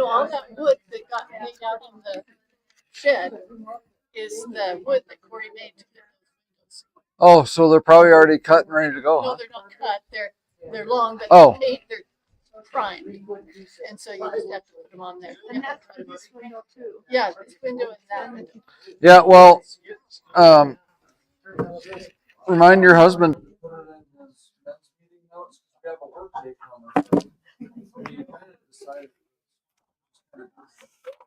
all that wood that got laid out in the shed is the wood that Corey made to get those windows. Oh, so they're probably already cut and ready to go. No, they're not cut. They're long, but they're primed, and so you just have to put them on there. And that's for this window too. Yeah, this window and that window. Yeah, well, remind your husband.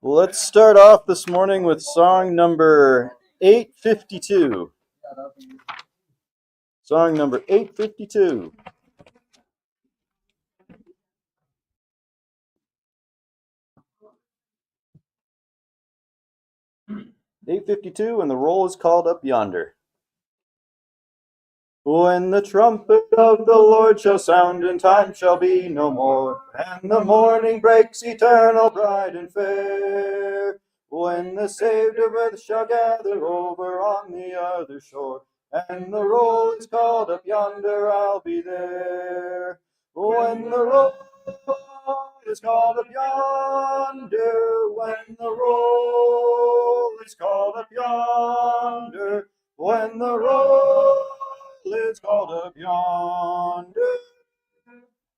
Let's start off this morning with song number 852. Song number 852. And the roll is called Up Yonder. When the trumpet of the Lord shall sound, and time shall be no more, and the morning breaks eternal, bright and fair, when the saved of earth shall gather over on the other shore, and the roll is called up yonder, I'll be there. When the roll is called up yonder, when the roll is called up yonder, when the roll is called up yonder,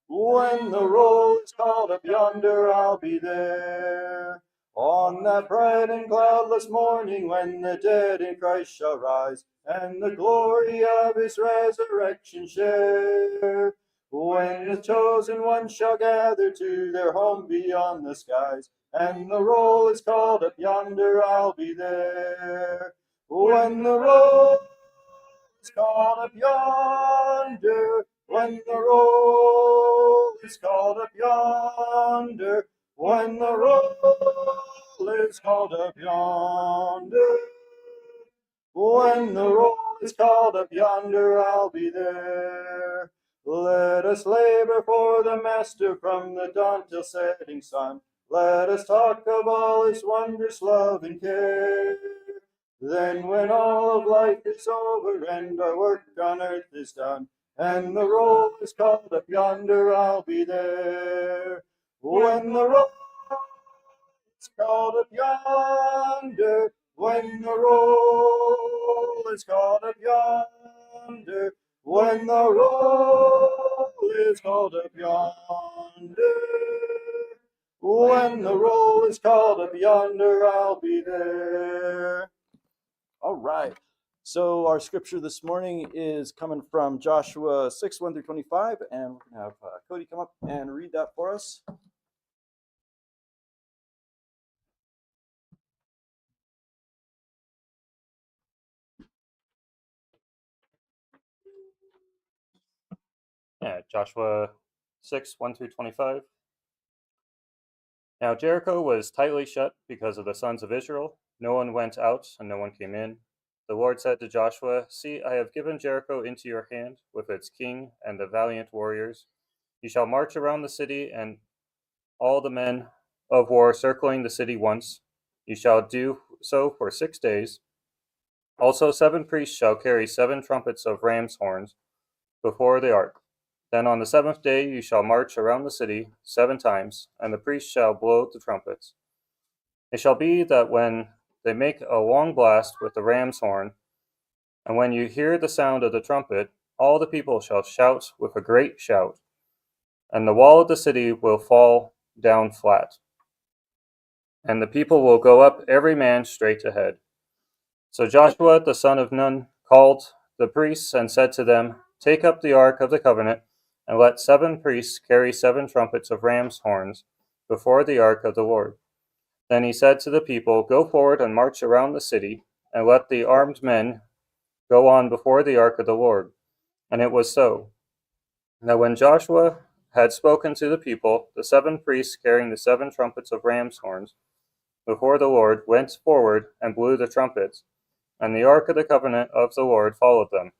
when the roll is called up yonder, I'll be there. On that bright and cloudless morning, when the dead in Christ shall rise, and the glory of his resurrection share, when the chosen ones shall gather to their home beyond the skies, and the roll is called up yonder, I'll be there. When the roll is called up yonder, when the roll is called up yonder, when the roll is called up yonder, when the roll is called up yonder, I'll be there. Let us labor for the Master from the dawn till setting sun. Let us talk of all his wondrous love and care. Then when all of life is over and our work on earth is done, and the roll is called up yonder, I'll be there. When the roll is called up yonder, when the roll is called up yonder, when the roll is called up yonder, when the roll is called up yonder, I'll be there. All right. So our scripture this morning is coming from Joshua 6, 1 through 25, and we're going to have Cody come up and read that for us. Yeah, Joshua 6, 1 through 25. Now Jericho was tightly shut because of the sons of Israel. No one went out and no one came in. The Lord said to Joshua, "See, I have given Jericho into your hand, with its king and the valiant warriors. You shall march around the city and all the men of war circling the city once. You shall do so for 6 days. Also 7 priests shall carry 7 trumpets of ram's horns before the ark. Then on the 7th day you shall march around the city 7 times, and the priests shall blow the trumpets. It shall be that when they make a long blast with the ram's horn, and when you hear the sound of the trumpet, all the people shall shout with a great shout, and the wall of the city will fall down flat, and the people will go up every man straight ahead." So Joshua the son of Nun called the priests and said to them, "Take up the ark of the covenant, and let 7 priests carry 7 trumpets of ram's horns before the ark of the Lord." Then he said to the people, "Go forward and march around the city, and let the armed men go on before the ark of the Lord." And it was so. Now when Joshua had spoken to the people, the 7 priests carrying the 7 trumpets of ram's horns before the Lord went forward and blew the trumpets, and the ark of the covenant of the Lord followed them.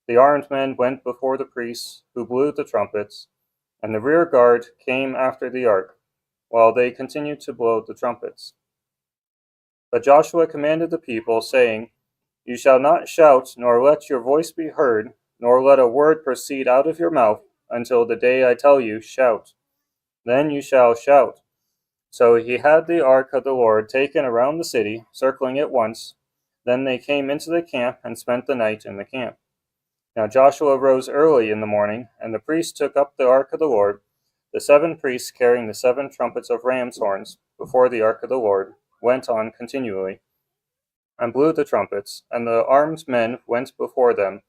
The armed men went before the priests who blew the trumpets, and the rear guard came after the ark, while they continued to blow the trumpets. But Joshua commanded the people, saying, "You shall not shout, nor let your voice be heard, nor let a word proceed out of your mouth, until the day I tell you, shout. Then you shall shout. So he had the ark of the Lord taken around the city, circling it once. Then they came into the camp and spent the night in the camp. Now Joshua rose early in the morning, and the priests took up the ark of the Lord, the 7 priests carrying the 7 trumpets of ram's horns before the ark of the Lord went on continually, and blew the trumpets, and the armed men went before them,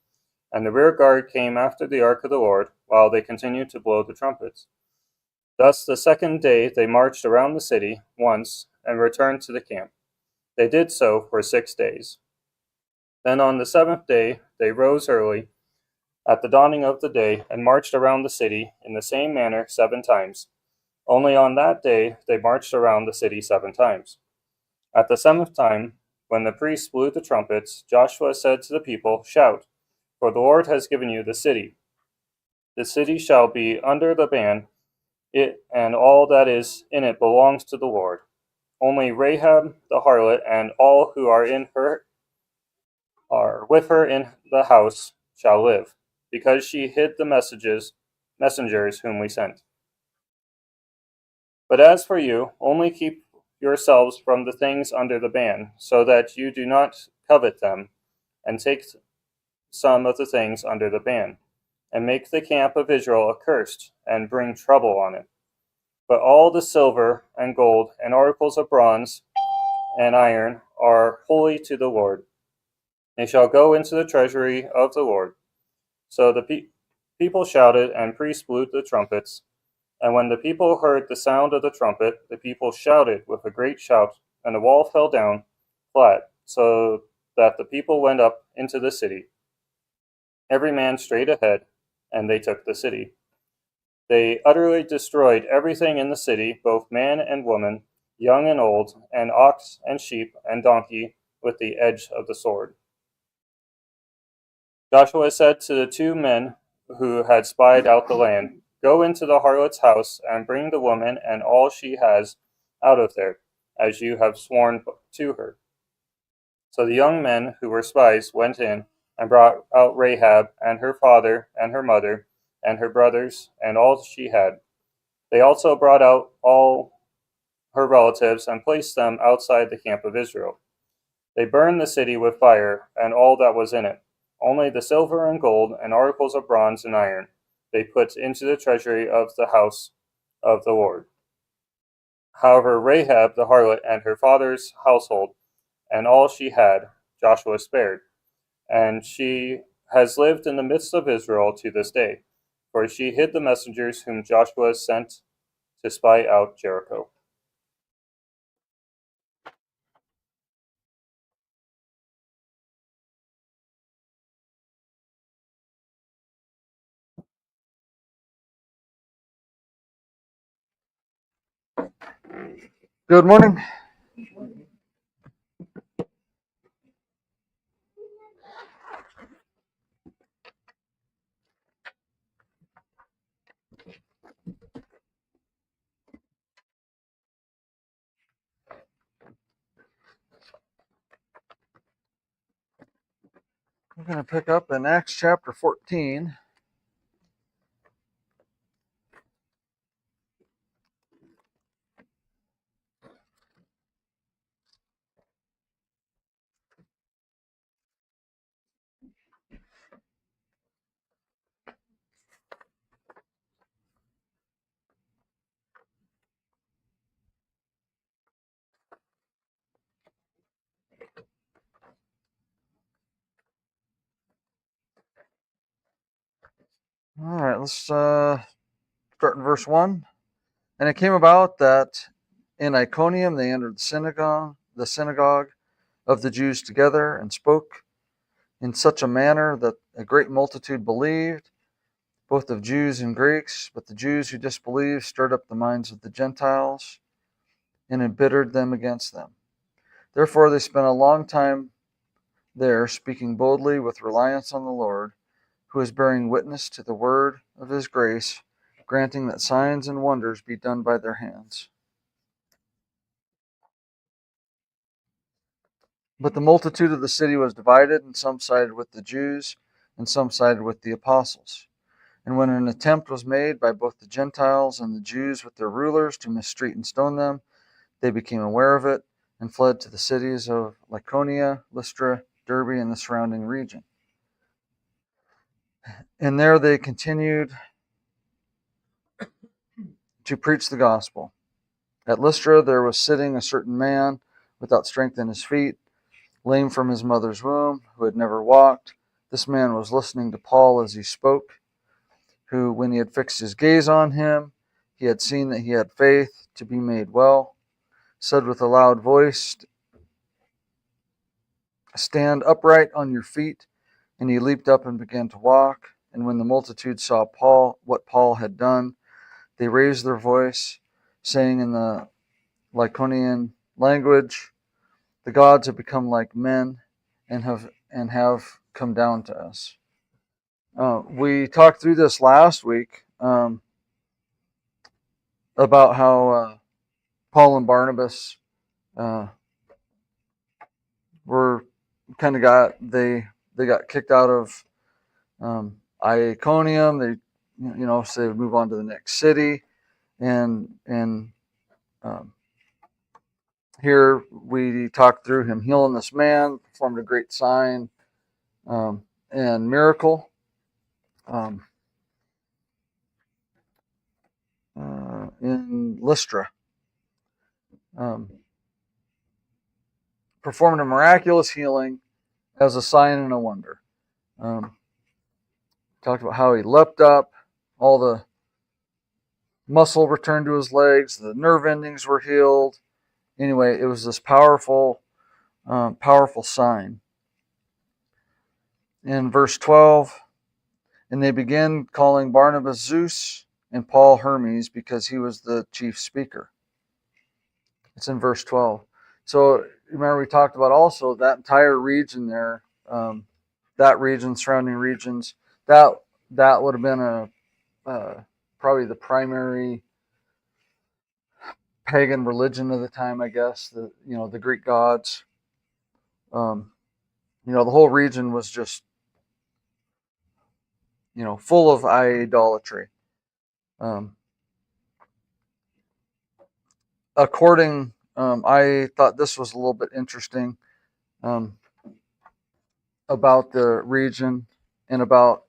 and the rear guard came after the ark of the Lord, while they continued to blow the trumpets. Thus the second day they marched around the city once, and returned to the camp. They did so for 6 days. Then on the 7th day they rose early, at the dawning of the day, and marched around the city in the same manner 7 times. Only on that day they marched around the city 7 times. At the 7th time, when the priests blew the trumpets, Joshua said to the people, "Shout, for the Lord has given you the city. The city shall be under the ban, it and all that is in it belongs to the Lord. Only Rahab the harlot and all who are with her in the house shall live, because she hid the messengers whom we sent. But as for you, only keep yourselves from the things under the ban, so that you do not covet them, and take some of the things under the ban, and make the camp of Israel accursed, and bring trouble on it. But all the silver and gold and articles of bronze and iron are holy to the Lord. They shall go into the treasury of the Lord." So the people shouted, and priests blew the trumpets. And when the people heard the sound of the trumpet, the people shouted with a great shout, and the wall fell down flat, so that the people went up into the city, every man straight ahead, and they took the city. They utterly destroyed everything in the city, both man and woman, young and old, and ox and sheep and donkey, with the edge of the sword. Joshua said to the 2 men who had spied out the land, "Go into the harlot's house, and bring the woman and all she has out of there, as you have sworn to her." So the young men who were spies went in, and brought out Rahab, and her father, and her mother, and her brothers, and all she had. They also brought out all her relatives, and placed them outside the camp of Israel. They burned the city with fire, and all that was in it. Only the silver and gold, and articles of bronze and iron, they put into the treasury of the house of the Lord. However, Rahab the harlot and her father's household, and all she had, Joshua spared, and she has lived in the midst of Israel to this day, for she hid the messengers whom Joshua sent to spy out Jericho. good morning. We're going to pick up in Acts chapter 14. All right, let's start in verse 1. And it came about that in Iconium they entered the synagogue of the Jews together, and spoke in such a manner that a great multitude believed, both of Jews and Greeks. But the Jews who disbelieved stirred up the minds of the Gentiles, and embittered them against them. Therefore they spent a long time there, speaking boldly with reliance on the Lord, who is bearing witness to the word of his grace, granting that signs and wonders be done by their hands. But the multitude of the city was divided, and some sided with the Jews, and some sided with the apostles. And when an attempt was made by both the Gentiles and the Jews with their rulers to mistreat and stone them, they became aware of it and fled to the cities of Lycaonia, Lystra, Derbe, and the surrounding region. And there they continued to preach the gospel. At Lystra there was sitting a certain man without strength in his feet, lame from his mother's womb, who had never walked. This man was listening to Paul as he spoke, who, when he had fixed his gaze on him, he had seen that he had faith to be made well, said with a loud voice, "Stand upright on your feet." And he leaped up and began to walk. And when the multitude saw what Paul had done, they raised their voice, saying in the Lycaonian language, "The gods have become like men and have come down to us." We talked through this last week about how Paul and Barnabas were kind of they got kicked out of Iconium. So they would move on to the next city, and here we talked through him healing this man, performed a great sign and miracle. In Lystra, performed a miraculous healing as a sign and a wonder. Talked about how he leapt up, all the muscle returned to his legs, the nerve endings were healed. Anyway, it was this powerful sign. In verse 12, and they began calling Barnabas Zeus and Paul Hermes because he was the chief speaker. It's in verse 12. So remember we talked about also that entire region there, that region, surrounding regions, that would have been probably the primary pagan religion of the time, I guess. The Greek gods. The whole region was just full of idolatry. I thought this was a little bit interesting about the region and about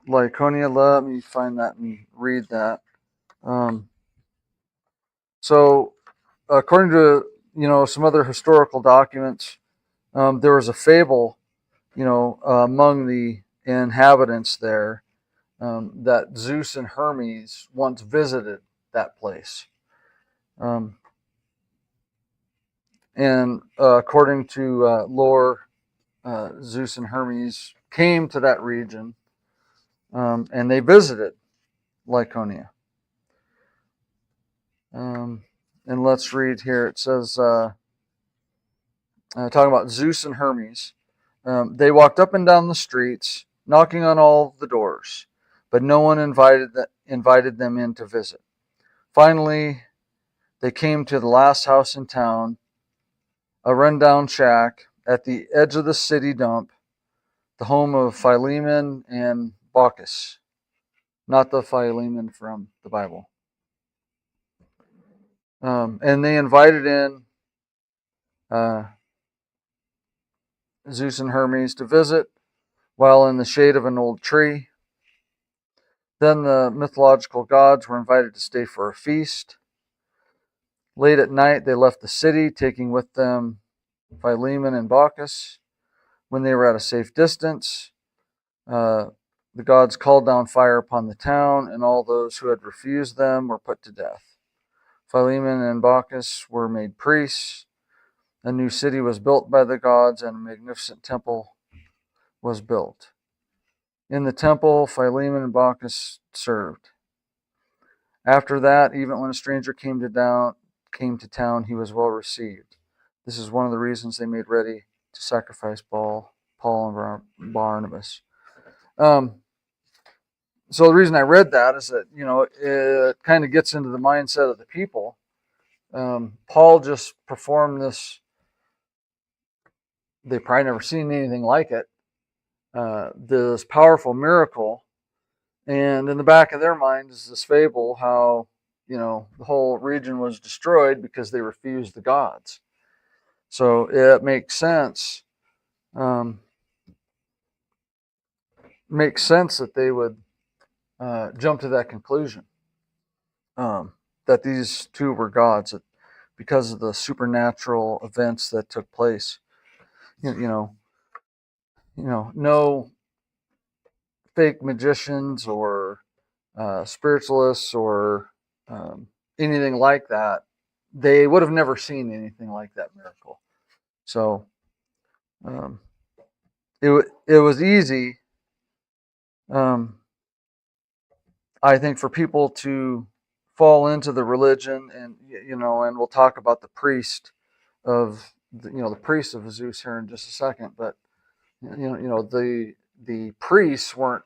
Lycaonia. Let me find that and read that. So, according to some other historical documents, there was a fable, among the inhabitants there, that Zeus and Hermes once visited that place. And according to lore, Zeus and Hermes came to that region and they visited Lycaonia. And let's read here. It says, talking about Zeus and Hermes, they walked up and down the streets, knocking on all the doors, but no one invited them in to visit. Finally, they came to the last house in town, a rundown shack at the edge of the city dump, the home of Philemon and Baucis, not the Philemon from the Bible. And they invited in Zeus and Hermes to visit while in the shade of an old tree. Then the mythological gods were invited to stay for a feast. Late at night, they left the city, taking with them Philemon and Baucis. When they were at a safe distance, the gods called down fire upon the town, and all those who had refused them were put to death. Philemon and Baucis were made priests. A new city was built by the gods, and a magnificent temple was built. In the temple, Philemon and Baucis served. After that, even when a stranger came to town, he was well received. This is one of the reasons they made ready to sacrifice Paul and Barnabas. So the reason I read that is that, it kind of gets into the mindset of the people. Paul just performed this. They've probably never seen anything like it. This powerful miracle. And in the back of their mind is this fable how, the whole region was destroyed because they refused the gods. So it makes sense. Makes sense that they would jump to that conclusion, that these two were gods, because of the supernatural events that took place. No fake magicians or spiritualists or anything like that. They would have never seen anything like that miracle. So it was easy, I think, for people to fall into the religion, and and we'll talk about the priest of the priest of Zeus here in just a second. But the priests weren't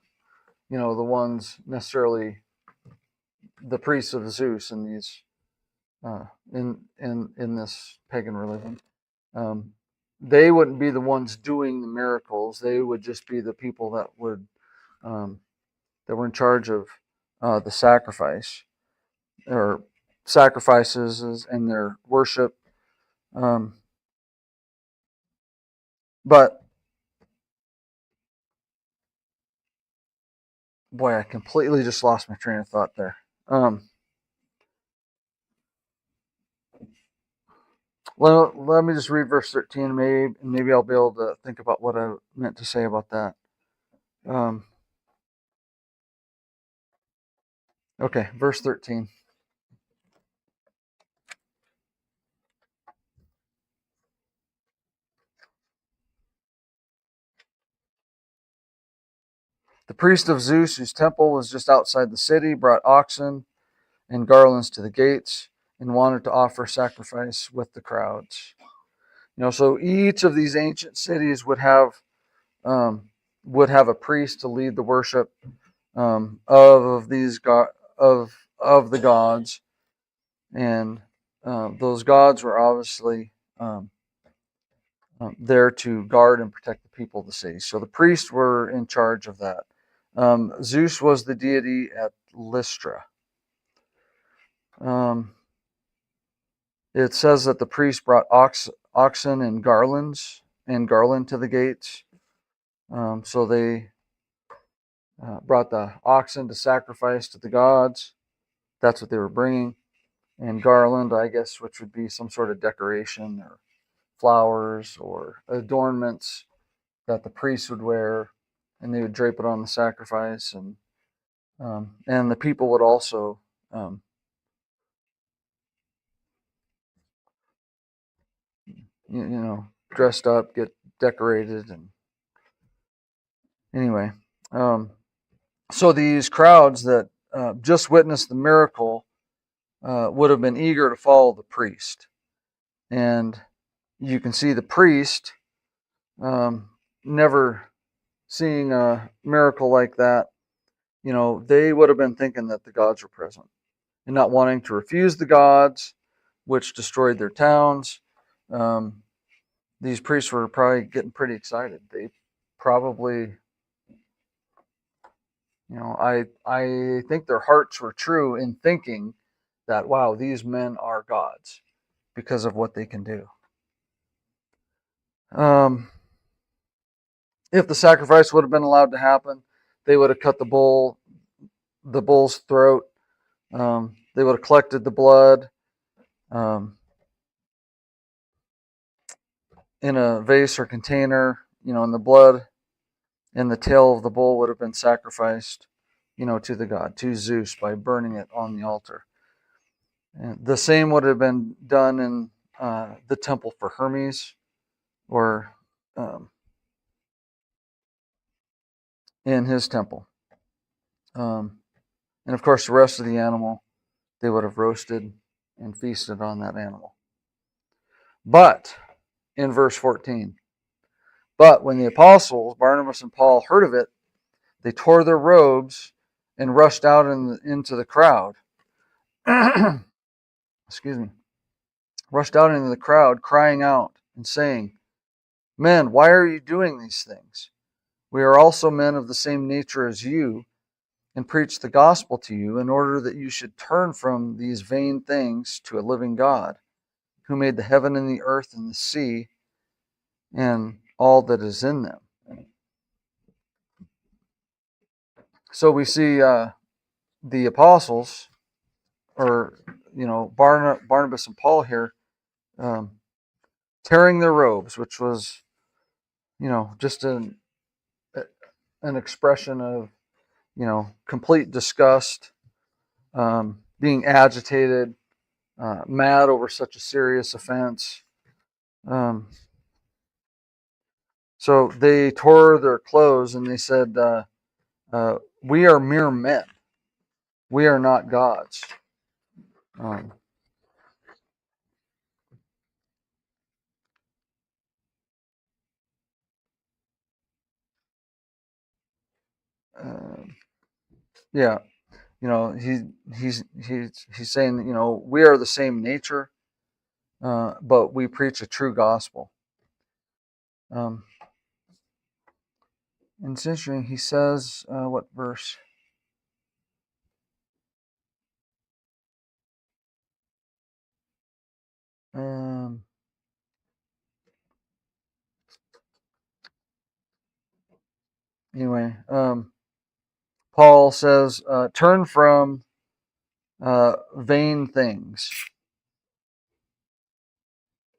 the ones necessarily the priests of Zeus in these in this pagan religion. They wouldn't be the ones doing the miracles. They would just be the people that would that were in charge of the sacrifices and their worship. But boy, I completely just lost my train of thought there. Well, let me just read verse 13. Maybe I'll be able to think about what I meant to say about that. Okay, verse 13. The priest of Zeus, whose temple was just outside the city, brought oxen and garlands to the gates and wanted to offer sacrifice with the crowds. So each of these ancient cities would have a priest to lead the worship of these of the gods, and those gods were obviously there to guard and protect the people of the city. So the priests were in charge of that. Zeus was the deity at Lystra. It says that the priest brought oxen and garland to the gates. So they brought the oxen to sacrifice to the gods. That's what they were bringing. And garland, I guess, which would be some sort of decoration or flowers or adornments that the priests would wear, and they would drape it on the sacrifice. And the people would also dressed up, get decorated, and anyway. So these crowds that just witnessed the miracle would have been eager to follow the priest. And you can see the priest never seeing a miracle like that. They would have been thinking that the gods were present and not wanting to refuse the gods, which destroyed their towns. These priests were probably getting pretty excited. They probably, I think their hearts were true in thinking that, wow, these men are gods because of what they can do. If the sacrifice would have been allowed to happen, they would have cut the bull's throat. They would have collected the blood in a vase or container, and the blood and the tail of the bull would have been sacrificed, to the god, to Zeus, by burning it on the altar. And the same would have been done in the temple for Hermes, or in his temple. And of course, the rest of the animal, they would have roasted and feasted on that animal. But in verse 14, but when the apostles, Barnabas and Paul, heard of it, they tore their robes and rushed out into the crowd. Excuse me. Rushed out into the crowd, crying out and saying, "Men, why are you doing these things? We are also men of the same nature as you, and preach the gospel to you in order that you should turn from these vain things to a living God, who made the heaven and the earth and the sea and all that is in them. So we see the apostles, or Barnabas and Paul here, tearing their robes, which was just an expression of complete disgust, being agitated, mad over such a serious offense. So they tore their clothes and they said, "We are mere men. We are not gods." Um, uh, yeah, he's saying, we are the same nature, but we preach a true gospel. And it's interesting. He says, what verse? Anyway, Paul says, turn from vain things.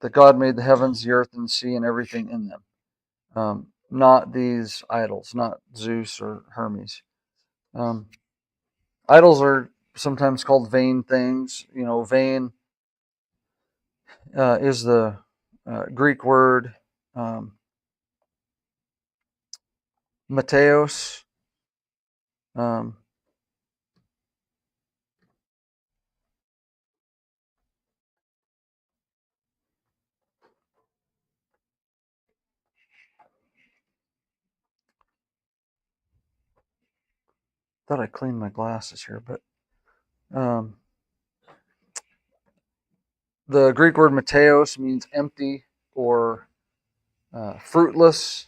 That God made the heavens, the earth, and the sea, and everything in them. Not these idols, not Zeus or Hermes. Idols are sometimes called vain things. Vain is the Greek word Mateos. Thought I cleaned my glasses here, but the Greek word Mateos means empty or fruitless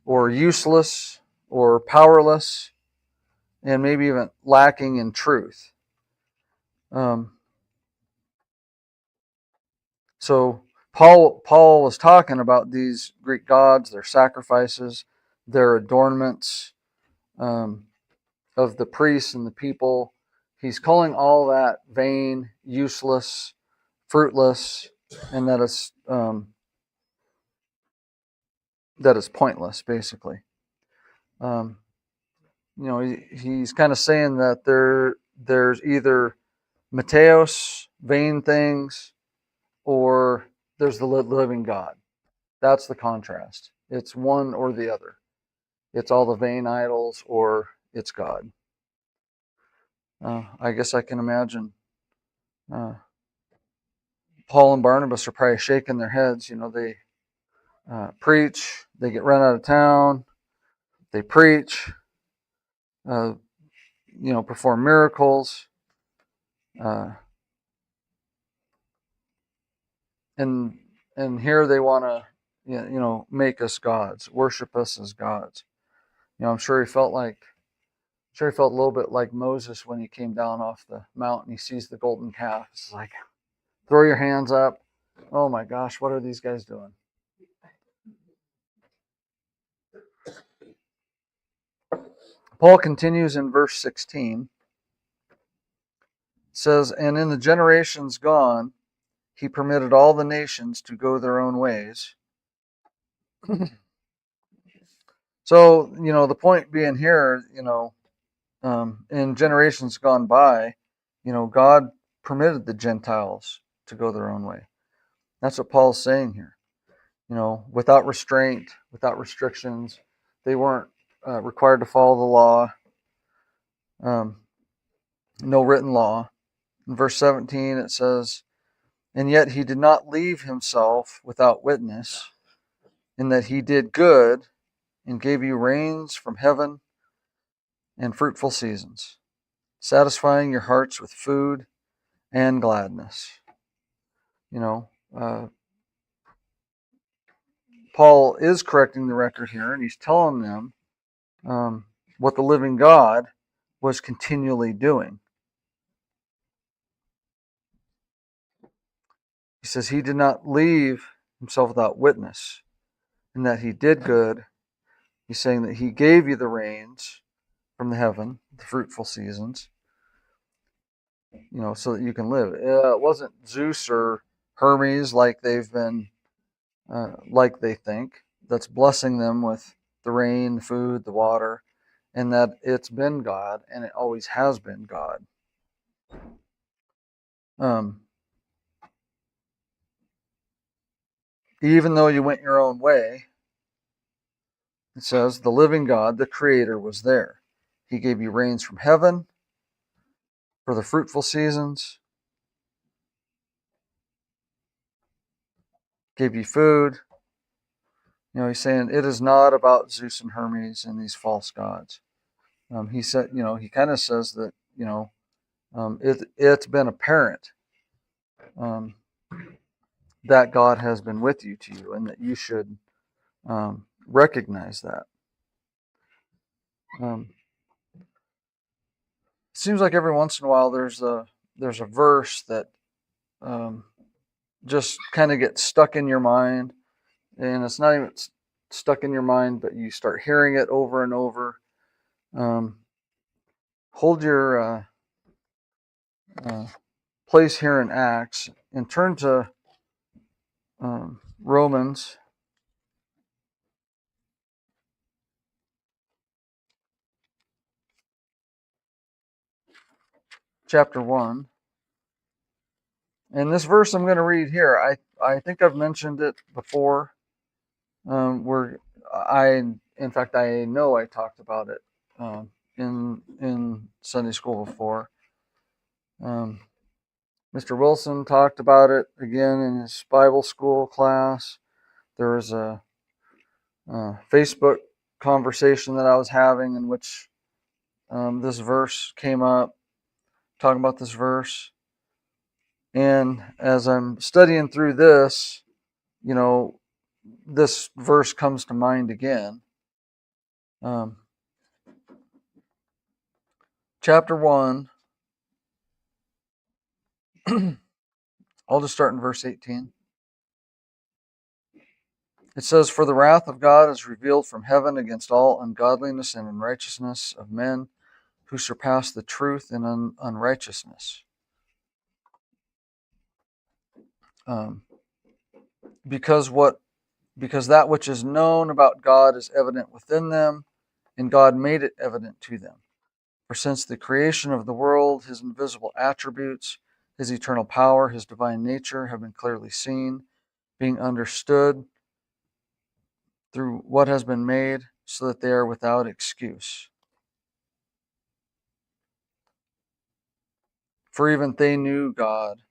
or useless or powerless, and maybe even lacking in truth. So Paul was talking about these Greek gods, their sacrifices, their adornments of the priests and the people. He's calling all that vain, useless, fruitless, and that is pointless, basically. He's kind of saying that there's either Mateos, vain things, or there's the living God. That's the contrast. It's one or the other. It's all the vain idols or it's God. I guess I can imagine Paul and Barnabas are probably shaking their heads. They preach, they get run out of town, they preach, perform miracles, and here they want to, make us gods, worship us as gods. I'm sure he felt a little bit like Moses when he came down off the mountain. He sees the golden calf. It's like, throw your hands up. Oh my gosh, what are these guys doing? Paul continues in verse 16. It says, "And in the generations gone, he permitted all the nations to go their own ways." So, the point being here, in generations gone by, God permitted the Gentiles to go their own way. That's what Paul's saying here. Without restraint, without restrictions. They weren't required to follow the law. No written law. In verse 17, it says, "And yet he did not leave himself without witness, in that he did good and gave you rains from heaven and fruitful seasons, satisfying your hearts with food and gladness." Paul is correcting the record here, and he's telling them what the living God was continually doing. He says he did not leave himself without witness, and that he did good. He's saying that he gave you the rains from the heaven, the fruitful seasons, so that you can live. It wasn't Zeus or Hermes like they've been, like they think, that's blessing them with the rain, the food, the water, and that it's been God, and it always has been God. Even though you went your own way, it says the living God, the Creator, was there. He gave you rains from heaven for the fruitful seasons, gave you food. He's saying it is not about Zeus and Hermes and these false gods. He said, he kind of says that, it's been apparent that God has been with you to you, and that you should recognize that. It seems like every once in a while there's a verse that just kind of gets stuck in your mind, and it's not even stuck in your mind, but you start hearing it over and over. Hold your place here in Acts and turn to Romans chapter 1. And this verse I'm going to read here, I think I've mentioned it before. In fact, I know I talked about it in Sunday school before. Mr. Wilson talked about it again in his Bible school class. There was a Facebook conversation that I was having in which this verse came up, talking about this verse. And as I'm studying through this, this verse comes to mind again. Chapter 1, I'll just start in verse 18. It says, "For the wrath of God is revealed from heaven against all ungodliness and unrighteousness of men who surpass the truth in unrighteousness. Because that which is known about God is evident within them, and God made it evident to them. For since the creation of the world, his invisible attributes, his eternal power, his divine nature have been clearly seen, being understood through what has been made, so that they are without excuse. For even they knew God,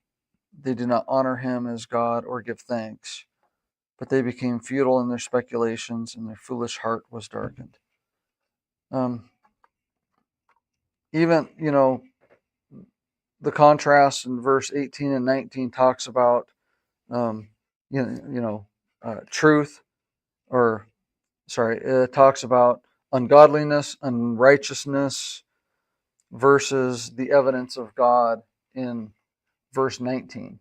they did not honor him as God or give thanks, but they became futile in their speculations, and their foolish heart was darkened." Even, the contrast in verse 18 and 19 talks about, truth, it talks about ungodliness, unrighteousness versus the evidence of God in verse 19.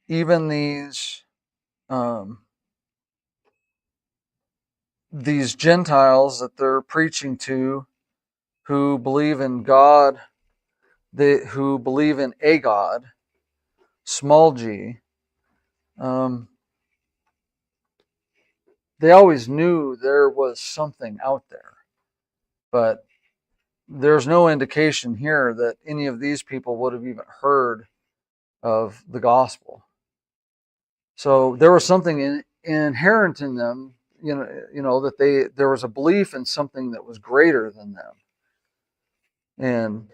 Even these Gentiles that they're preaching to, who believe in God, who believe in a God, small g, they always knew there was something out there. But there's no indication here that any of these people would have even heard of the gospel. So there was something inherent in them, that there was a belief in something that was greater than them. And,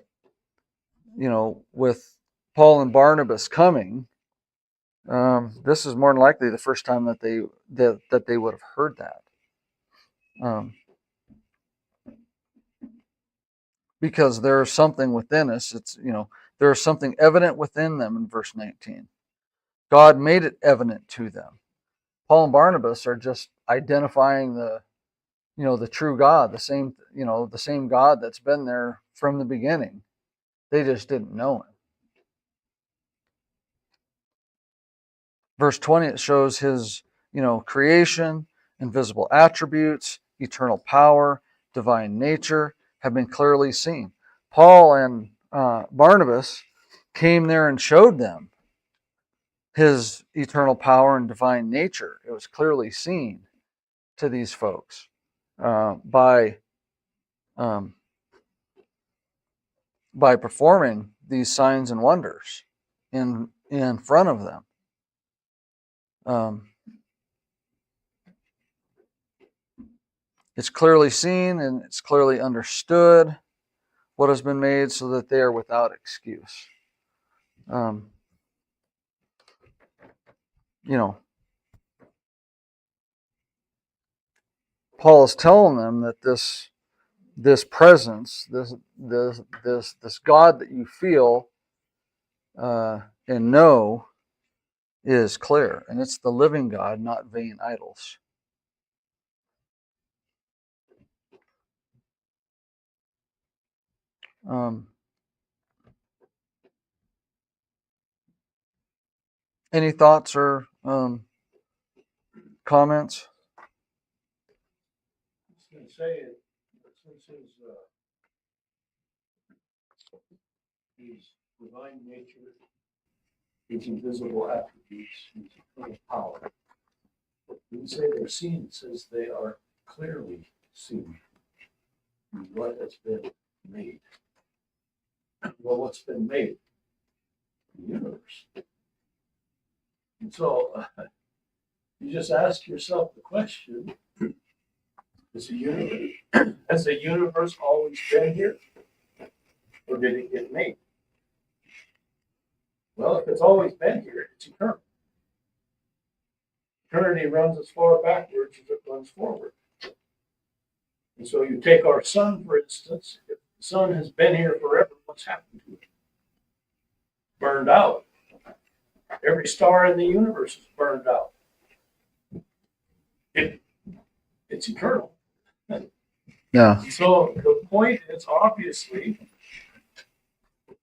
with Paul and Barnabas coming, this is more than likely the first time that they would have heard that. Because there's something within us. It's, there's something evident within them in verse 19. God made it evident to them. Paul and Barnabas are just identifying the the true God, the same God that's been there from the beginning. They just didn't know him. Verse 20, it shows his, creation, invisible attributes, eternal power, divine nature have been clearly seen. Paul and Barnabas came there and showed them his eternal power and divine nature. It was clearly seen to these folks by performing these signs and wonders in front of them. It's clearly seen and it's clearly understood what has been made, so that they are without excuse. Paul is telling them that this presence, this God that you feel and know, is clear, and it's the living God, not vain idols. Any thoughts or comments? I was going to say, since his divine nature, his invisible attributes, his eternal power, we say they're seen, it says they are clearly seen in what has been made. Well, what's been made? The universe. And so you just ask yourself the question, has the universe always been here? Or did it get made? Well, if it's always been here, it's eternal. Eternity runs as far backwards as it runs forward. And so you take our sun, for instance. If the sun has been here forever, what's happened to it? Burned out. Every star in the universe is burned out. It's eternal. Yeah. So the point is, obviously,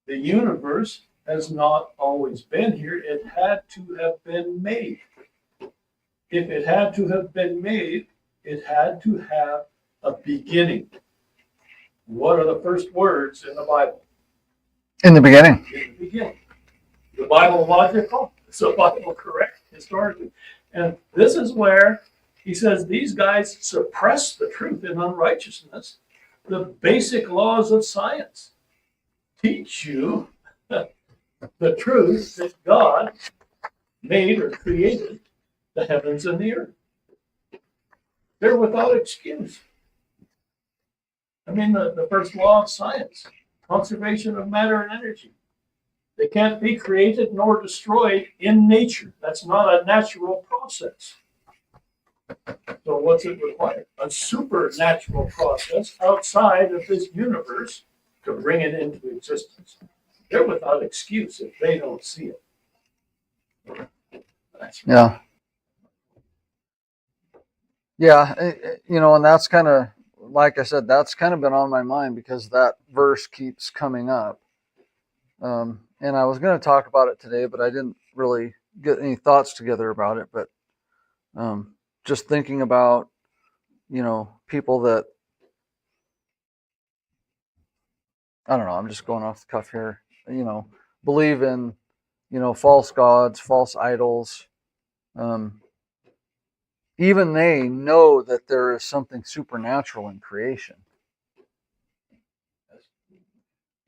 the universe has not always been here. It had to have been made. If it had to have been made, it had to have a beginning. What are the first words in the Bible? In the beginning. In the beginning. The Bible logical? Is the Bible correct historically? And this is where he says these guys suppress the truth in unrighteousness. The basic laws of science teach you the truth that God made or created the heavens and the earth. They're without excuse. I mean, the first law of science, conservation of matter and energy. They can't be created nor destroyed in nature. That's not a natural process. So what's it require? A supernatural process outside of this universe to bring it into existence. They're without excuse if they don't see it. Yeah. Yeah, and that's kind of, like I said, that's kind of been on my mind because that verse keeps coming up. And I was going to talk about it today, but I didn't really get any thoughts together about it. But just thinking about, people that, I don't know, I'm just going off the cuff here, believe in, false gods, false idols. Even they know that there is something supernatural in creation.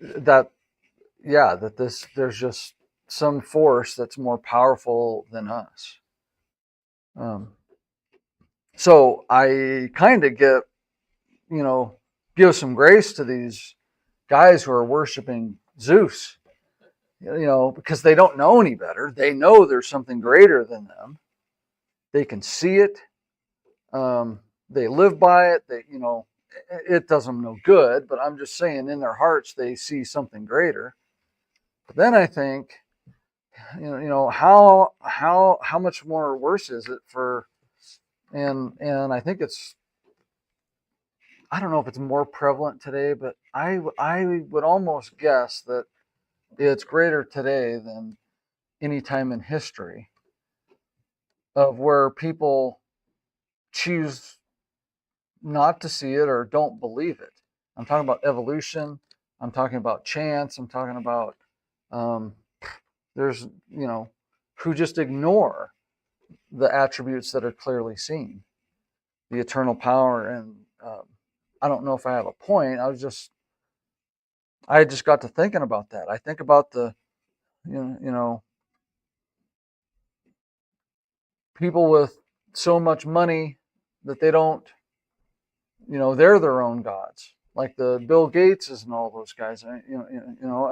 That there's just some force that's more powerful than us. So I kind of get, give some grace to these guys who are worshiping Zeus, because they don't know any better. They know there's something greater than them. They can see it. They live by it. It does them no good, but I'm just saying in their hearts, they see something greater. But then I think, how much more worse is it for, and I think it's I don't know if it's more prevalent today, but I would almost guess that it's greater today than any time in history, of where people choose not to see it or don't believe it. I'm talking about evolution. I'm talking about chance. I'm talking about there's, who just ignore the attributes that are clearly seen, the eternal power. And I don't know if I have a point. I just got to thinking about that. I think about the, people with so much money that they don't, they're their own gods, like the Bill Gateses and all those guys. I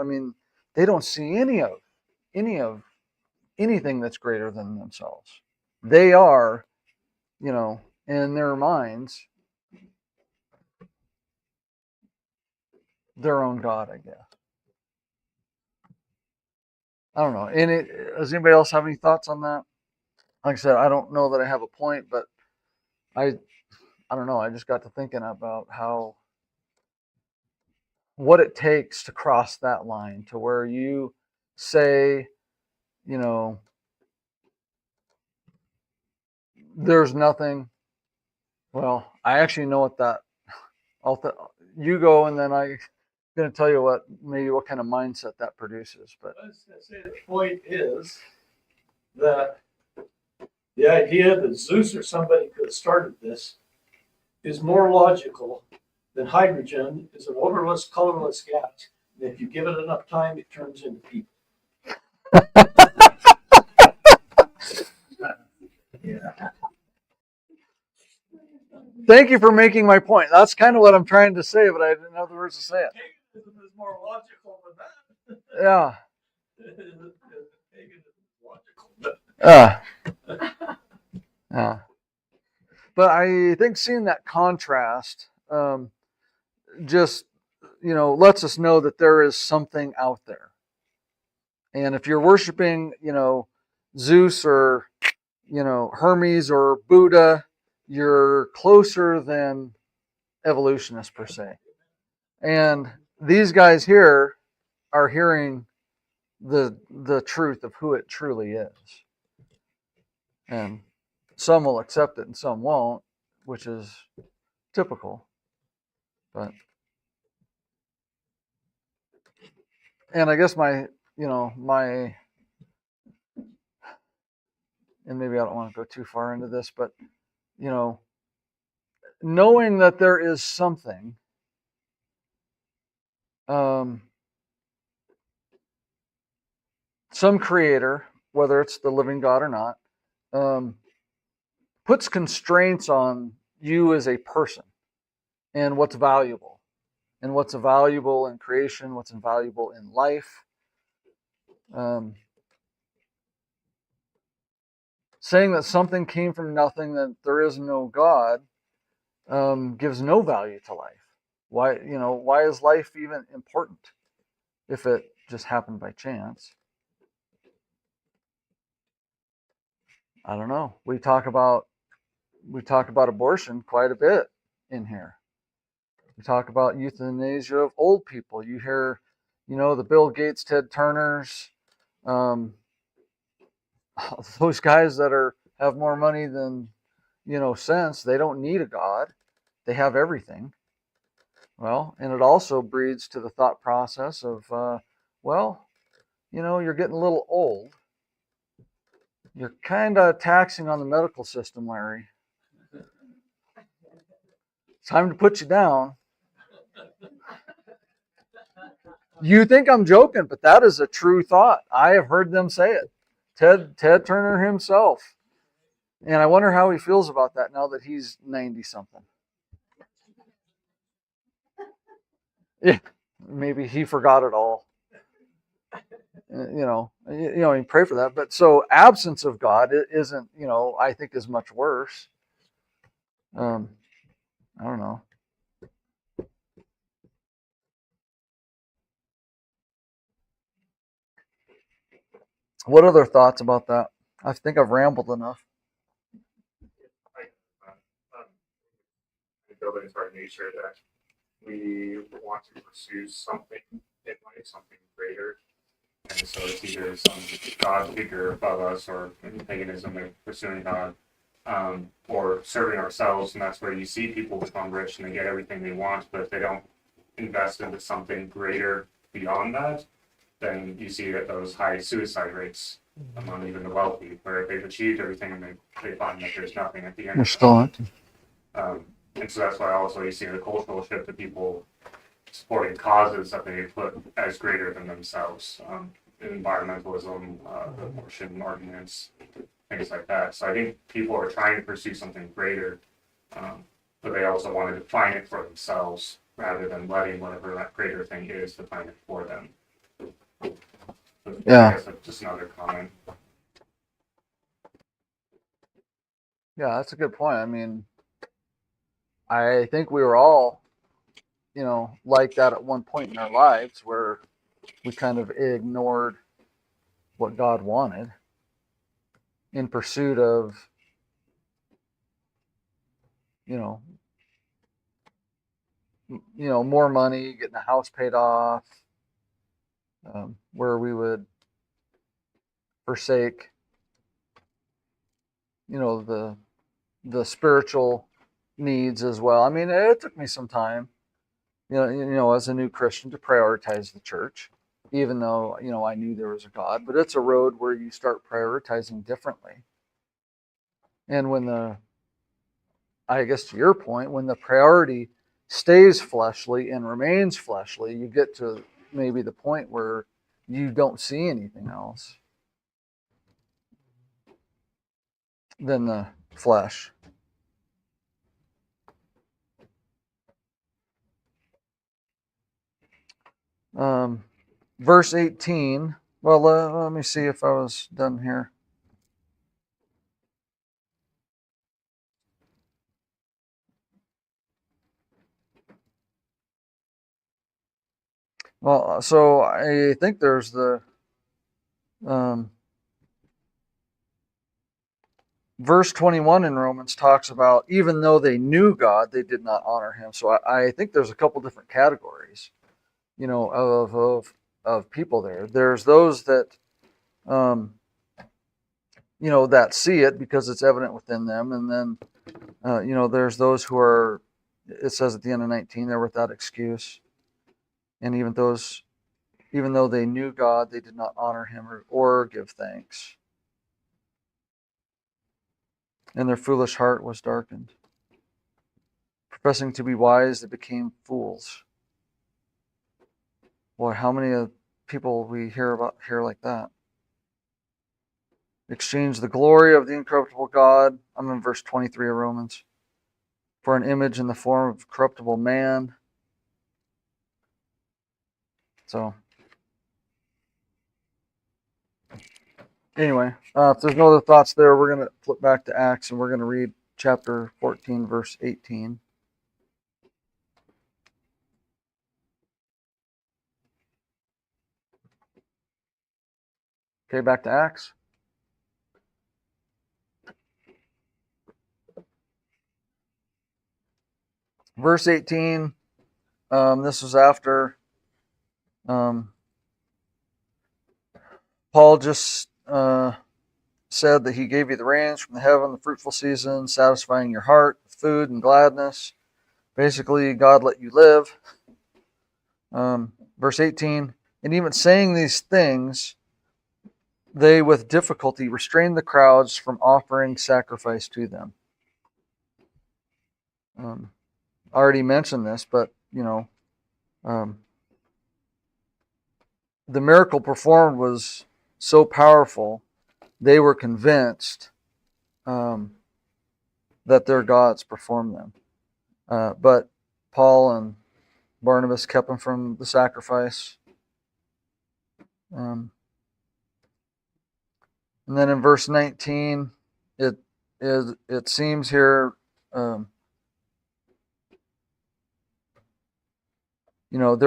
mean, they don't see any of anything that's greater than themselves. They are, in their minds, their own god, I guess. I don't know. Does anybody else have any thoughts on that? Like I said, I don't know that I have a point, but I don't know. I just got to thinking about what it takes to cross that line to where you say, there's nothing. Well, I actually know what that. You go, and then I'm going to tell you what kind of mindset that produces. But I was going to say the point is that the idea that Zeus or somebody could have started this is more logical than hydrogen is an odorless, colorless gas. And if you give it enough time, it turns into people. Yeah. Thank you for making my point. That's kind of what I'm trying to say, but I didn't know the words to say it. Paganism is more logical than that. Yeah. Paganism is logical. Yeah. But I think seeing that contrast just, lets us know that there is something out there. And if you're worshiping, Zeus or, Hermes or Buddha, you're closer than evolutionists per se. And these guys here are hearing the truth of who it truly is. And some will accept it and some won't, which is typical. And I guess my, and maybe I don't want to go too far into this, but, knowing that there is something, some creator, whether it's the living God or not, puts constraints on you as a person and what's valuable, and what's valuable in creation, what's valuable in life. Saying that something came from nothing, that there is no God, gives no value to life. Why is life even important if it just happened by chance? I don't know. We talk about abortion quite a bit in here. We talk about euthanasia of old people. You hear, the Bill Gates, Ted Turners, those guys that have more money than, sense. They don't need a God. They have everything. Well, and it also breeds to the thought process of, you're getting a little old. You're kind of taxing on the medical system, Larry. It's time to put you down. You think I'm joking, but that is a true thought. I have heard them say it. Ted Turner himself. And I wonder how he feels about that now that he's 90 something. Yeah, maybe he forgot it all. You pray for that. But so absence of God isn't, I think is much worse. I don't know. What other thoughts about that? I think I've rambled enough. built into our nature that we want to pursue something in life, something greater. And so it's either some God figure above us, or in paganism, they're pursuing God, or serving ourselves. And that's where you see people become rich and they get everything they want, but if they don't invest into something greater beyond that, then you see that those high suicide rates among even the wealthy, where they've achieved everything and they find that there's nothing at the end. You're still on. And so that's why also you see the cultural shift of people supporting causes that they put as greater than themselves. Environmentalism, abortion ordinance, things like that. So I think people are trying to pursue something greater, but they also want to define it for themselves rather than letting whatever that greater thing is define it for them. Yeah. I guess that's just another comment. Yeah, that's a good point. I mean, I think we were all, like that at one point in our lives where we kind of ignored what God wanted in pursuit of, more money, getting a house paid off, where we would forsake, the spiritual needs as well. I mean, it took me some time, as a new Christian, to prioritize the church, even though, I knew there was a God. But it's a road where you start prioritizing differently. And I guess to your point, when the priority stays fleshly and remains fleshly, you get to maybe the point where you don't see anything else than the flesh. Verse 18. Well, let me see if I was done here. Well, so I think there's the verse 21 in Romans talks about even though they knew God, they did not honor him. So I think there's a couple different categories, of people there. There's those that, that see it because it's evident within them. And then, there's those who are, it says at the end of 19, they're without excuse. And even though they knew God, they did not honor him or give thanks. And their foolish heart was darkened. Professing to be wise, they became fools. Boy, how many people we hear like that? Exchange the glory of the incorruptible God. I'm in verse 23 of Romans. For an image in the form of corruptible man. So, anyway, if there's no other thoughts there, we're going to flip back to Acts and we're going to read chapter 14, verse 18. Okay, back to Acts. Verse 18, this was after Paul just said that he gave you the rains from the heaven, the fruitful season, satisfying your heart with food and gladness. Basically, God let you live. Verse 18, and even saying these things, they with difficulty restrained the crowds from offering sacrifice to them. I already mentioned this, but, the miracle performed was so powerful, they were convinced that their gods performed them. But Paul and Barnabas kept them from the sacrifice. And then in verse 19, it seems here, there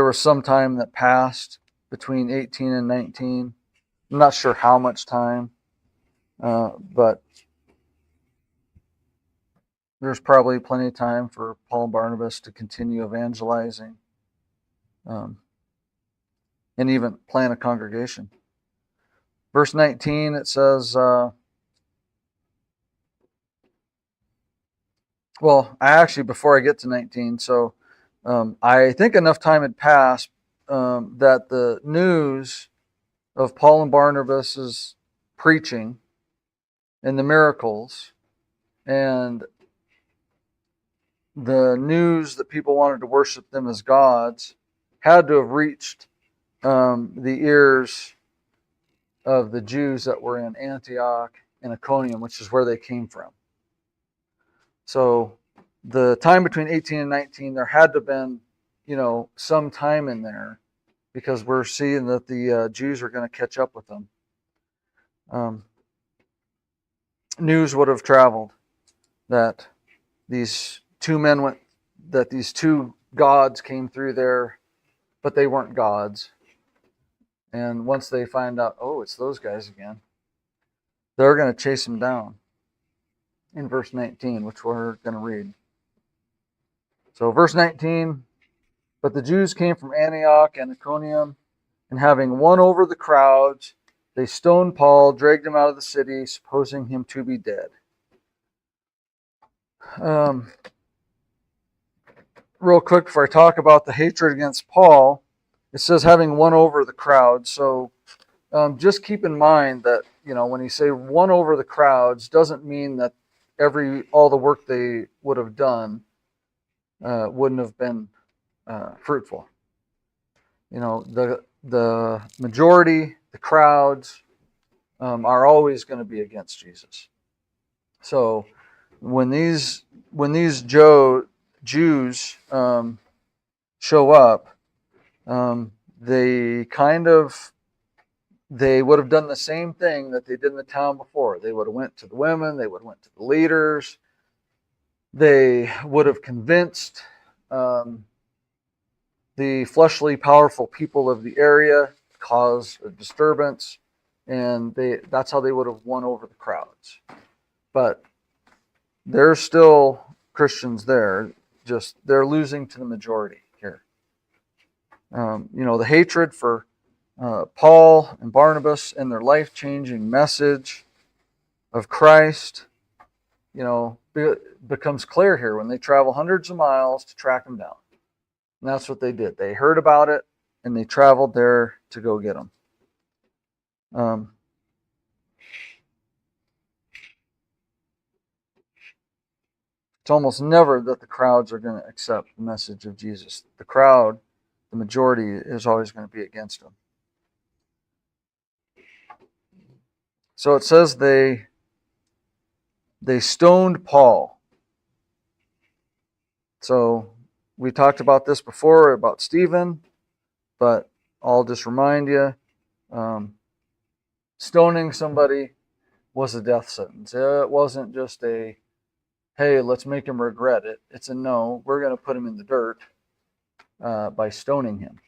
was some time that passed between 18 and 19. I'm not sure how much time, but there's probably plenty of time for Paul and Barnabas to continue evangelizing, and even plant a congregation. Verse 19, it says, before I get to 19, so I think enough time had passed that the news of Paul and Barnabas's preaching and the miracles and the news that people wanted to worship them as gods had to have reached the ears of the Jews that were in Antioch and Iconium, which is where they came from. So the time between 18 and 19, there had to have been, some time in there, because we're seeing that the Jews are going to catch up with them. News would have traveled that these two gods came through there, but they weren't gods. And once they find out, oh, it's those guys again, they're going to chase them down in verse 19, which we're going to read. So verse 19, but the Jews came from Antioch and Iconium, and having won over the crowds, they stoned Paul, dragged him out of the city, supposing him to be dead. Real quick, before I talk about the hatred against Paul, it says having won over the crowd. So just keep in mind that, when you say won over the crowds, doesn't mean that all the work they would have done wouldn't have been fruitful. The majority, the crowds, are always going to be against Jesus. So when these Jews show up, they would have done the same thing that they did in the town before. They would have went to the women, they would have went to the leaders, they would have convinced the fleshly powerful people of the area, cause a disturbance, and that's how they would have won over the crowds. But there's still Christians there, just they're losing to the majority here. The hatred for Paul and Barnabas and their life-changing message of Christ, becomes clear here when they travel hundreds of miles to track them down. And that's what they did. They heard about it, and they traveled there to go get them. It's almost never that the crowds are going to accept the message of Jesus. The crowd, the majority, is always going to be against them. So it says they stoned Paul. So we talked about this before, about Stephen, but I'll just remind you, stoning somebody was a death sentence. It wasn't just a, hey, let's make him regret it. It's a no, we're going to put him in the dirt by stoning him.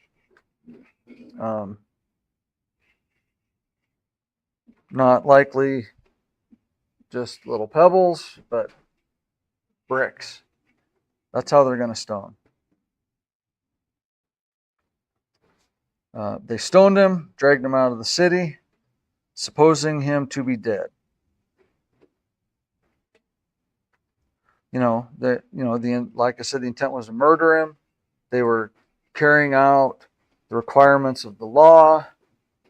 Not likely just little pebbles, but bricks. That's how they're going to stone. They stoned him, dragged him out of the city, supposing him to be dead. Like I said, the intent was to murder him. They were carrying out the requirements of the law,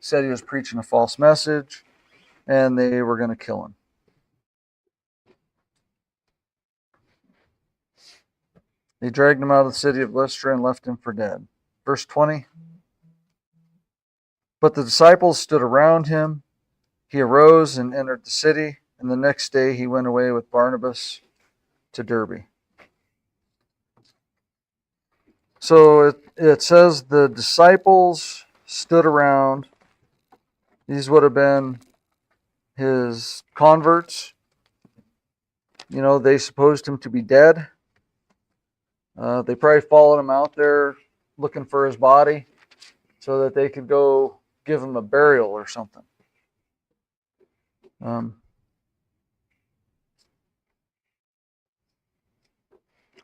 said he was preaching a false message, and they were going to kill him. They dragged him out of the city of Lystra and left him for dead. Verse 20. But the disciples stood around him. He arose and entered the city, and the next day he went away with Barnabas to Derbe. So it says the disciples stood around. These would have been his converts. They supposed him to be dead. They probably followed him out there looking for his body so that they could go give him a burial or something.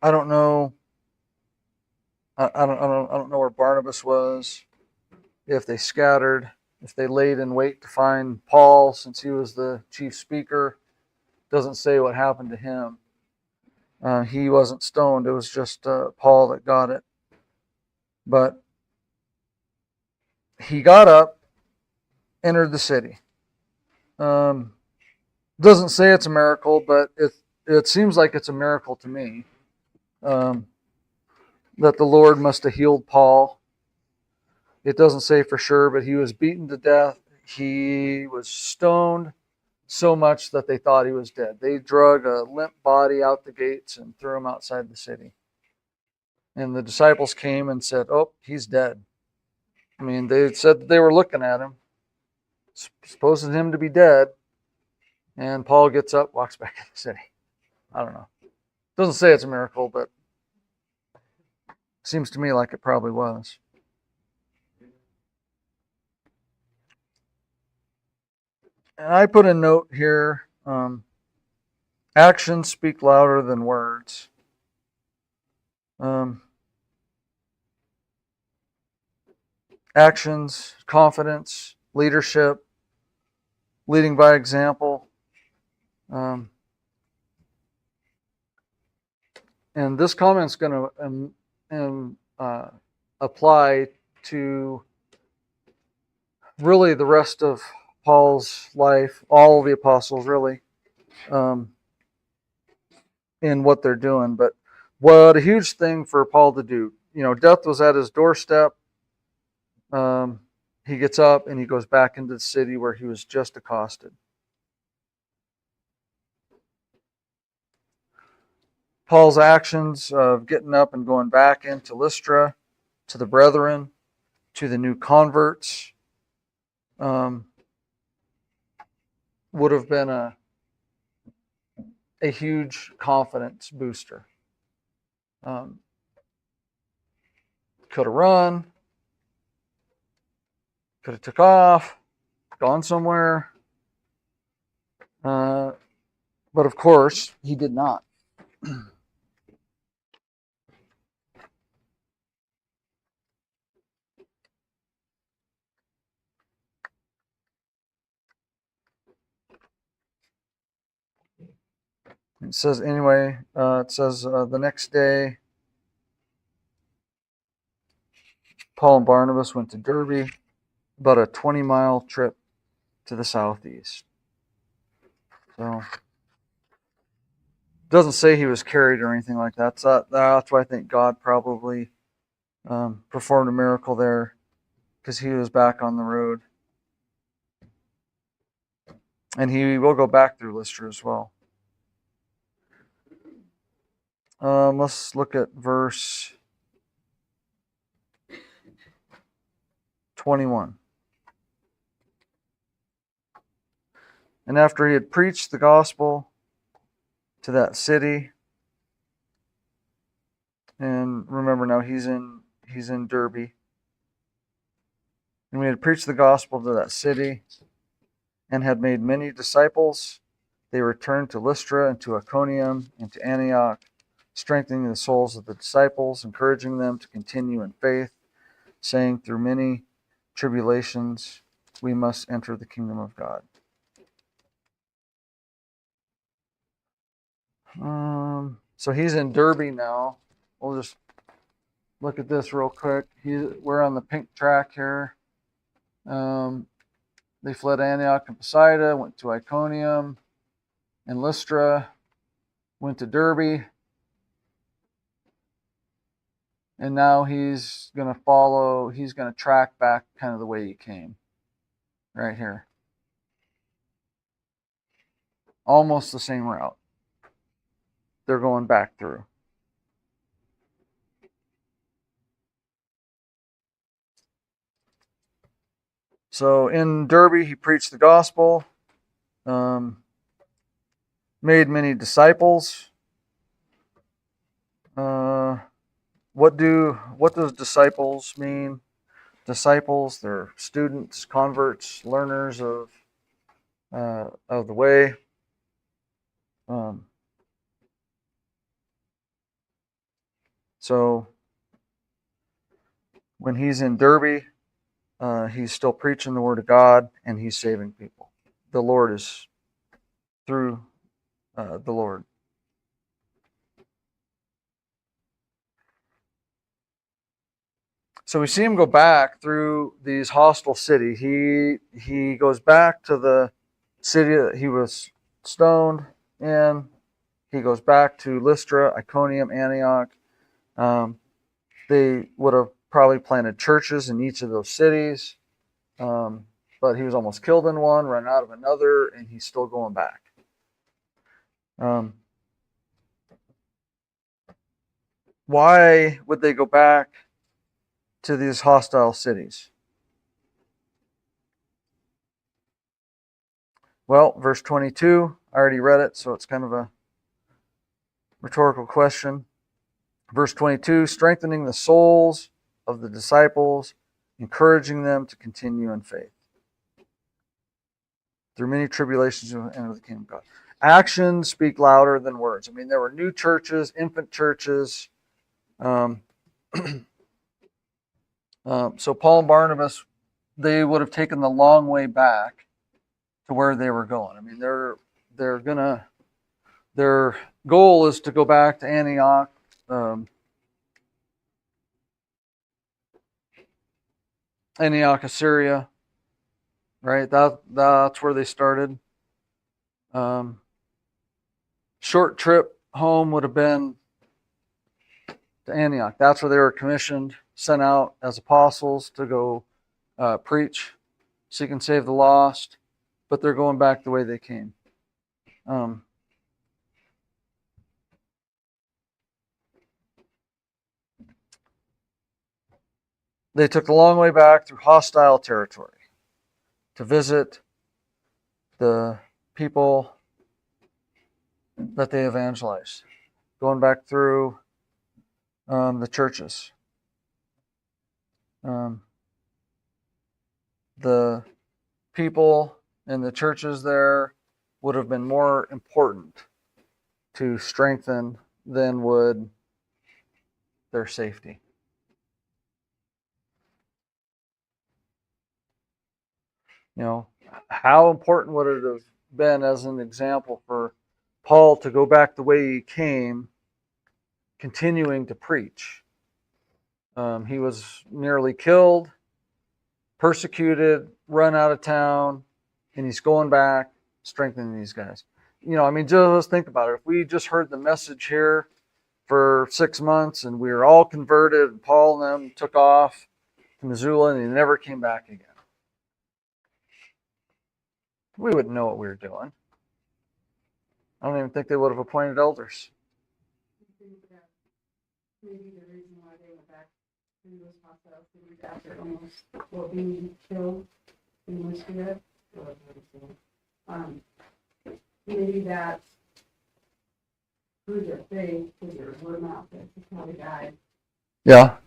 I don't know. I don't know where Barnabas was. If they scattered, if they laid in wait to find Paul, since he was the chief speaker, doesn't say what happened to him. He wasn't stoned. It was just Paul that got it. But he got up, entered the city. Doesn't say it's a miracle, but it seems like it's a miracle to me. That the Lord must have healed Paul. It doesn't say for sure, but he was beaten to death. He was stoned so much that they thought he was dead. They drug a limp body out the gates and threw him outside the city. And the disciples came and said, "Oh, he's dead." I mean, they said that they were looking at him, supposing him to be dead. And Paul gets up, walks back in the city. I don't know. Doesn't say it's a miracle, but seems to me like it probably was. And I put a note here. Actions speak louder than words. Actions, confidence, leadership, leading by example. And this comment's going to apply to really the rest of Paul's life, all the apostles really, in what they're doing. But what a huge thing for Paul to do. You know, death was at his doorstep. He gets up and he goes back into the city where he was just accosted. Paul's actions of getting up and going back into Lystra, to the brethren, to the new converts, would have been a huge confidence booster. Could have run, could have took off, gone somewhere. But of course, he did not. It says anyway, the next day, Paul and Barnabas went to Derbe, about a 20-mile trip to the southeast. So, doesn't say he was carried or anything like that. So that's why I think God probably performed a miracle there, because he was back on the road. And he will go back through Lystra as well. Let's look at verse 21. And after he had preached the gospel to that city, and remember now he's in Derbe, and we had preached the gospel to that city and had made many disciples, they returned to Lystra and to Iconium and to Antioch, strengthening the souls of the disciples, encouraging them to continue in faith, saying, through many tribulations we must enter the kingdom of God. So he's in Derbe now. We'll just look at this real quick. We're on the pink track here. They fled Antioch and Pisidia, went to Iconium and Lystra, went to Derbe, and now he's going to track back kind of the way he came, right here. Almost the same route they're going back through. So in Derbe, he preached the gospel, made many disciples. What does disciples mean? Disciples, they're students, converts, learners of the way. So when he's in Derby, he's still preaching the word of God and he's saving people. The Lord is through the Lord. So we see him go back through these hostile cities. He goes back to the city that he was stoned in. He goes back to Lystra, Iconium, Antioch. They would have probably planted churches in each of those cities. But he was almost killed in one, run out of another, and he's still going back. Why would they go back to these hostile cities? Well, verse 22, I already read it, so it's kind of a rhetorical question. Verse 22, strengthening the souls of the disciples, encouraging them to continue in faith. Through many tribulations, you'll enter the kingdom of God. Actions speak louder than words. I mean, there were new churches, infant churches. So Paul and Barnabas, they would have taken the long way back to where they were going. I mean, their goal is to go back to Antioch. Antioch, Assyria, right? That's where they started. Short trip home would have been to Antioch. That's where they were commissioned, sent out as apostles to go preach, seek and save the lost, but they're going back the way they came. They took the long way back through hostile territory to visit the people that they evangelized, going back through the churches. The people in the churches there would have been more important to strengthen than would their safety. You know, how important would it have been as an example for Paul to go back the way he came, continuing to preach? He was nearly killed, persecuted, run out of town, and he's going back, strengthening these guys. You know, I mean, just think about it. If we just heard the message here for 6 months and we were all converted and Paul and them took off to Missoula and they never came back again, we wouldn't know what we were doing. I don't even think they would have appointed elders. Maybe the reason why they went back to those hostile cities after almost being killed in Lystra. Maybe that's through their faith, through their word of mouth, that's how they died. Yeah.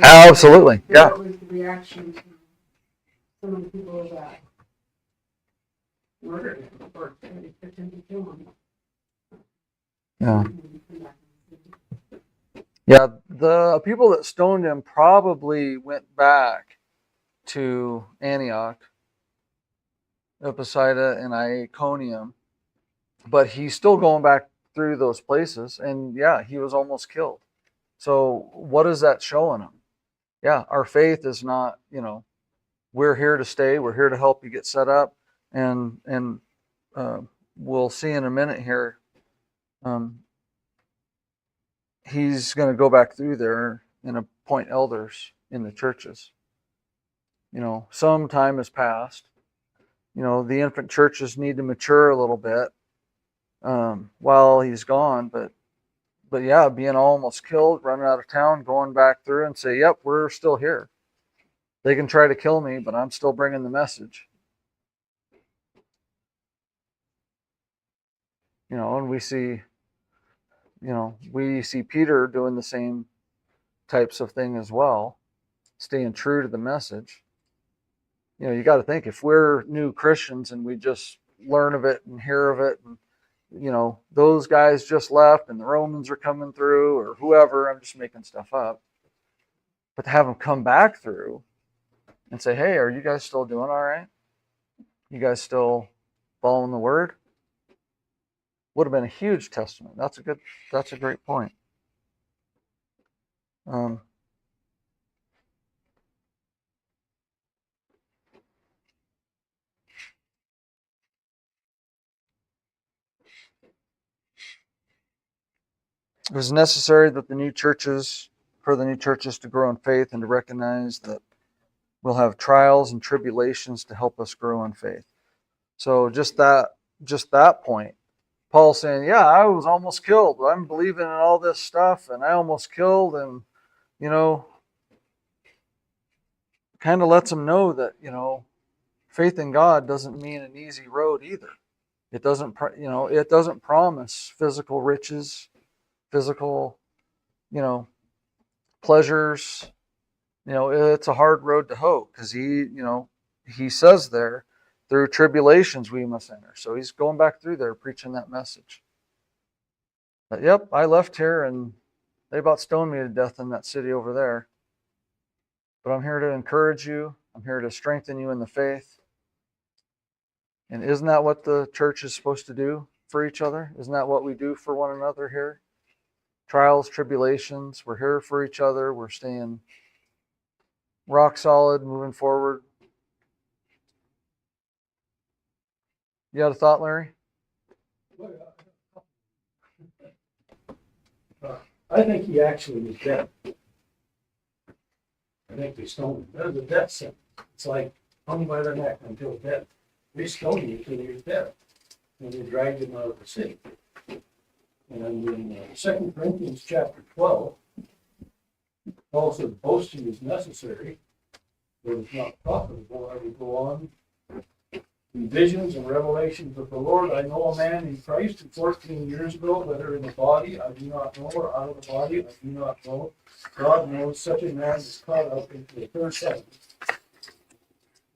Absolutely. Yeah. What was the reaction to some of the people that murdered him or attempted to kill him? Yeah. Yeah, the people that stoned him probably went back to Antioch, Pisidia, and Iconium, but he's still going back through those places, and yeah, he was almost killed. So what is that showing him? Yeah, our faith is not, we're here to stay, we're here to help you get set up, and we'll see in a minute here, he's going to go back through there and appoint elders in the churches. Some time has passed. The infant churches need to mature a little bit while he's gone. But yeah, being almost killed, running out of town, going back through and say, yep, we're still here. They can try to kill me, but I'm still bringing the message. And we see Peter doing the same types of thing as well, staying true to the message. You got to think, if we're new Christians and we just learn of it and hear of it, and those guys just left and the Romans are coming through or whoever. I'm just making stuff up. But to have them come back through and say, hey, are you guys still doing all right? You guys still following the word? Would have been a huge testament. That's a great point. It was necessary that for the new churches to grow in faith and to recognize that we'll have trials and tribulations to help us grow in faith. So just that point, Paul saying, yeah, I was almost killed. I'm believing in all this stuff and I almost killed, and kind of lets them know that, faith in God doesn't mean an easy road either. It doesn't promise physical riches, physical, pleasures. It's a hard road to hoe because he says there, through tribulations we must enter. So he's going back through there preaching that message. But yep, I left here and they about stoned me to death in that city over there. But I'm here to encourage you. I'm here to strengthen you in the faith. And isn't that what the church is supposed to do for each other? Isn't that what we do for one another here? Trials, tribulations, we're here for each other. We're staying rock solid, moving forward. You had a thought, Larry? I think he actually was dead. I think they stoned him. That was a death sentence. It's like hung by the neck until death. They stoned him until he was dead. And they dragged him out of the city. And in 2 Corinthians chapter 12, Paul said boasting is necessary, but it's not profitable. I will go on. In visions and revelations of the Lord, I know a man in Christ who 14 years ago, whether in the body, I do not know, or out of the body, I do not know. God knows such a man is caught up into the third heaven.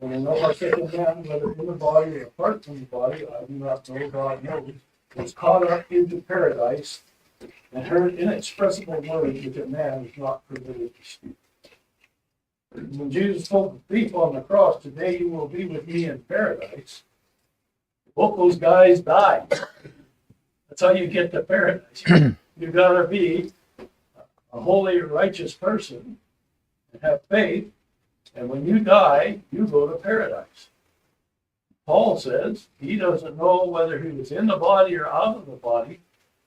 And I know our second man, whether in the body or apart from the body, I do not know, God knows, was caught up into paradise and heard inexpressible words which a man is not permitted to speak. When Jesus told the thief on the cross, today you will be with me in paradise, both those guys died. That's how you get to paradise. You've got to be a holy, righteous person and have faith. And when you die, you go to paradise. Paul says he doesn't know whether he was in the body or out of the body,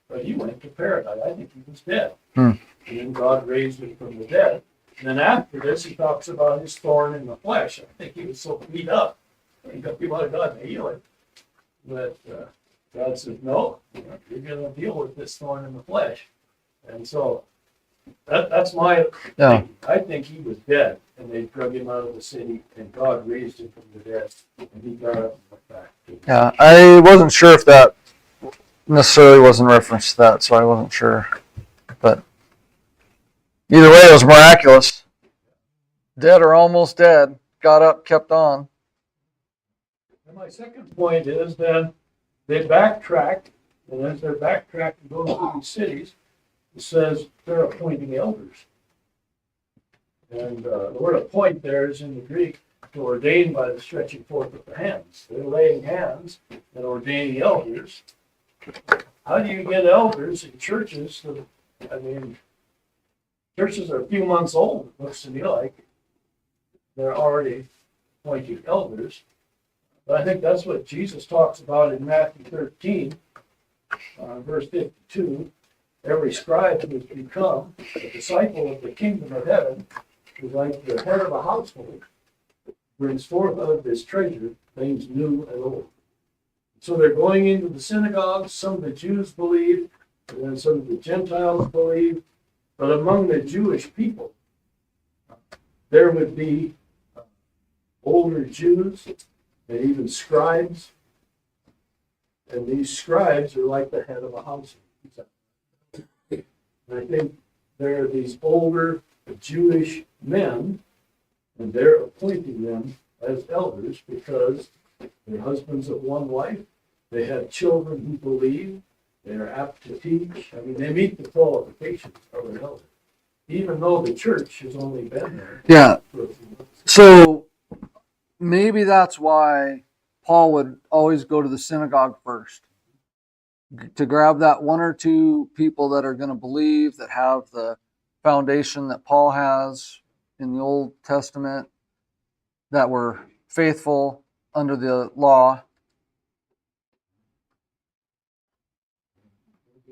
but he went to paradise. I think he was dead. And then God raised him from the dead. And then after this, he talks about his thorn in the flesh. I think he was so beat up. He wanted God to heal him. But God said, no, you're going to deal with this thorn in the flesh. And so that's my opinion. I think he was dead, and they drug him out of the city, and God raised him from the dead, and he got up and went back. Yeah, I wasn't sure if that necessarily was in reference to that, so I wasn't sure. But either way, it was miraculous. Dead or almost dead, got up, kept on. And my second point is then they backtracked, and as they're backtracking, going through these cities, it says they're appointing elders. And the word appoint there is in the Greek to ordain by the stretching forth of the hands. They're laying hands and ordaining elders. How do you get elders in churches? Churches are a few months old, it looks to me like. They're already appointing elders. But I think that's what Jesus talks about in Matthew 13, verse 52. Every scribe who has become a disciple of the kingdom of heaven is like the head of a household, brings forth out of his treasure things new and old. So they're going into the synagogues. Some of the Jews believe, and then some of the Gentiles believe. But among the Jewish people, there would be older Jews and even scribes. And these scribes are like the head of a household. And I think there are these older Jewish men, and they're appointing them as elders because they're husbands of one wife, They have children who believe. They're apt to teach. I mean, they meet the qualifications of an elder, even though the church has only been there Yeah. for a few months. So maybe that's why Paul would always go to the synagogue first, to grab that one or two people that are going to believe, that have the foundation that Paul has in the Old Testament, that were faithful under the law.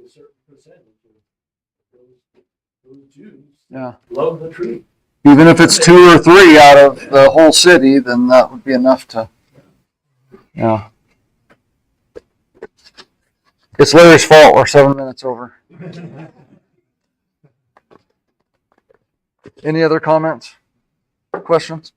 A certain percentage of those Jews Yeah. love the truth. Even if it's 2 or 3 out of the whole city, then that would be enough to, yeah. It's Larry's fault. We're 7 minutes over. Any other comments? Questions?